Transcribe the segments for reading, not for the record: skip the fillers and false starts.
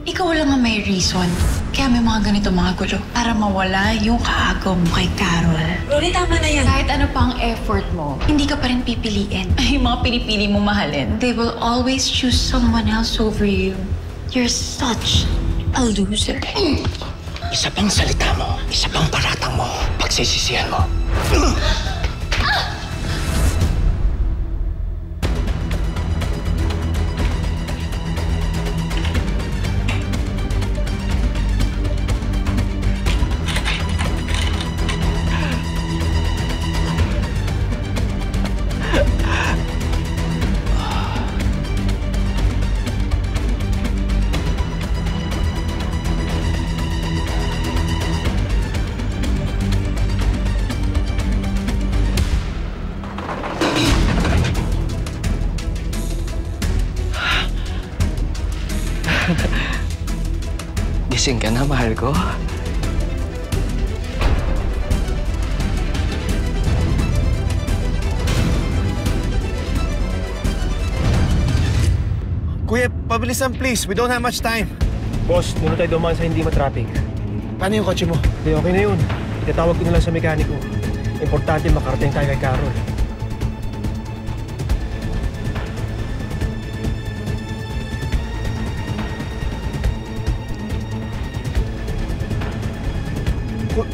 Ikaw lang ang may reason. Kaya may mga ganito mga gulo. Para mawala yung kaagaw mo kay Carol. Rory, tama na yan. Kahit ano pa ang effort mo, hindi ka pa rin pipiliin. Ay, yung mga pinipili mo mahalin. They will always choose someone else over you. You're such a loser. Isa pang salita mo, isa pang paratang mo, pagsisisihan mo. Gising ka na, mahal ko. Kuya, pabilisan please. We don't have much time. Boss, doon tayo dumaan sa hindi matraffic. Paano yung kotse mo? Hindi, okay na yun. Itatawag ko na lang sa mekaniko. Importante makarating tayo kay Carol.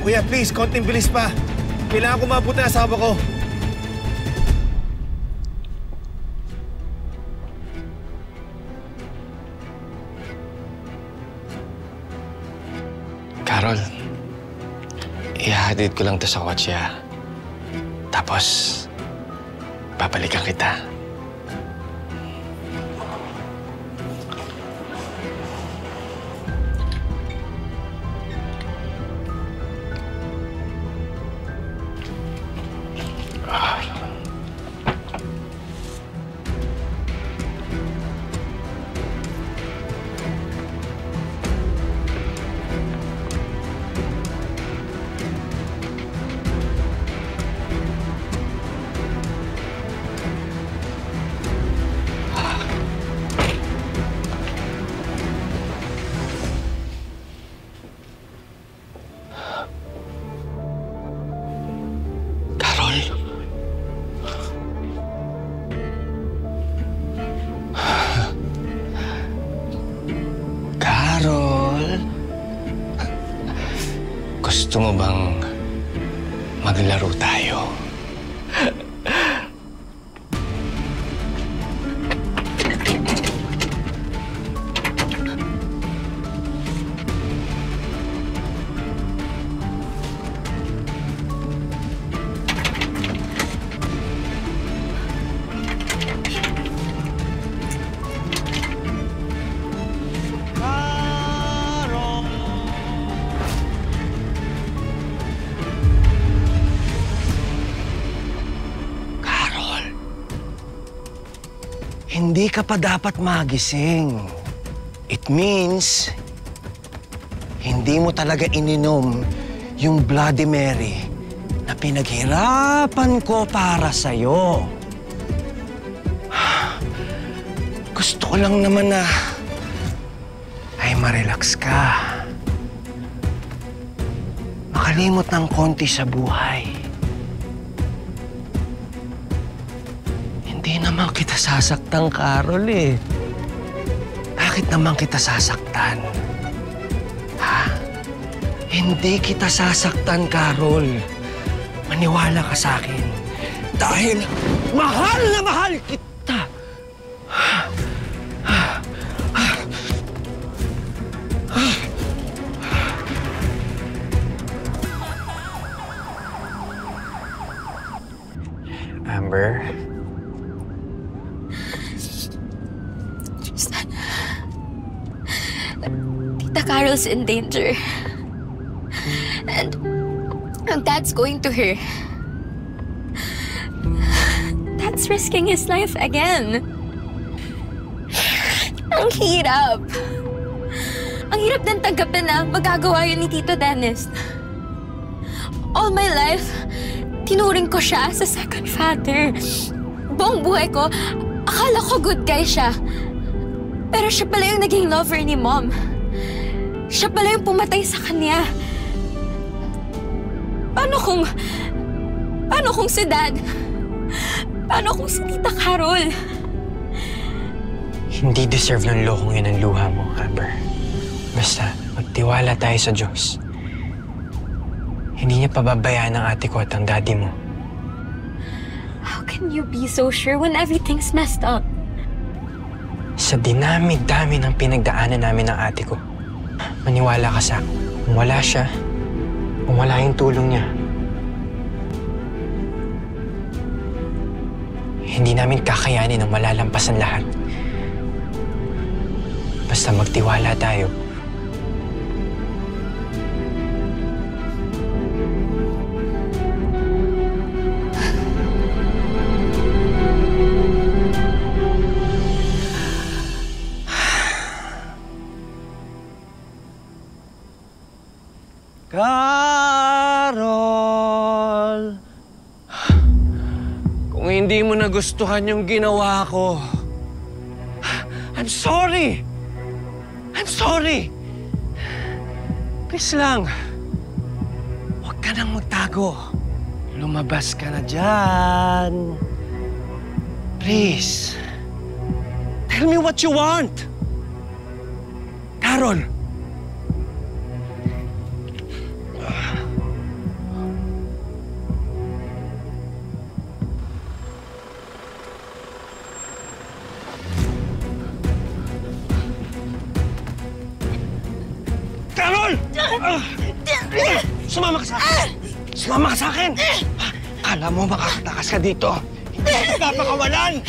Kuya, please, konting bilis pa. Kailangan ko mabuti ang asawa ko. Carol, ihahatid ko lang to sa kotse, ha? Tapos, babalikan kita. Carol, gusto mo bang maglaro tayo? Hindi ka pa dapat magising. It means, hindi mo talaga ininom yung Bloody Mary na pinaghirapan ko para sa'yo. Gusto ko lang naman na ay marelax ka. Makalimot ng konti sa buhay. Hindi naman kita sasaktan, Carol, eh. Bakit naman kita sasaktan? Ha? Hindi kita sasaktan, Carol. Maniwala ka sa akin. Dahil mahal na mahal kita. Amber? Tita Carol's in danger. And Dad's going to her. Dad's risking his life again. Ang hirap. Ang hirap ng tanggapin na magagawa yun ni Tito Dennis. All my life, tinuring ko siya sa second father. Buong buhay ko, akala ko good guy siya. Pero siya pala yung naging lover ni Mom. Siya pala yung pumatay sa kanya. Paano kung si Dad? Paano kung si Tita Carol? Hindi deserve ng lokong yun ang luha mo, Amber. Basta, magtiwala tayo sa Diyos. Hindi niya pababayaan ang ate ko at ang daddy mo. How can you be so sure when everything's messed up? Sa dinami-dami ng pinagdaanan namin ng ate ko, maniwala ka sa akin. Kung wala siya, kung wala yung tulong niya, hindi namin kakayanin ang malalampasan lahat. Basta magtiwala tayo. Carol! Kung hindi mo nagustuhan yung ginawa ko, I'm sorry! I'm sorry! Please lang, huwag ka nang magtago. Lumabas ka na dyan. Please, tell me what you want. Carol! Carol! Sumama ka sa akin! Sumama ka sa akin! Akala mo makakatakas ka dito? Hindi ka pakawalan!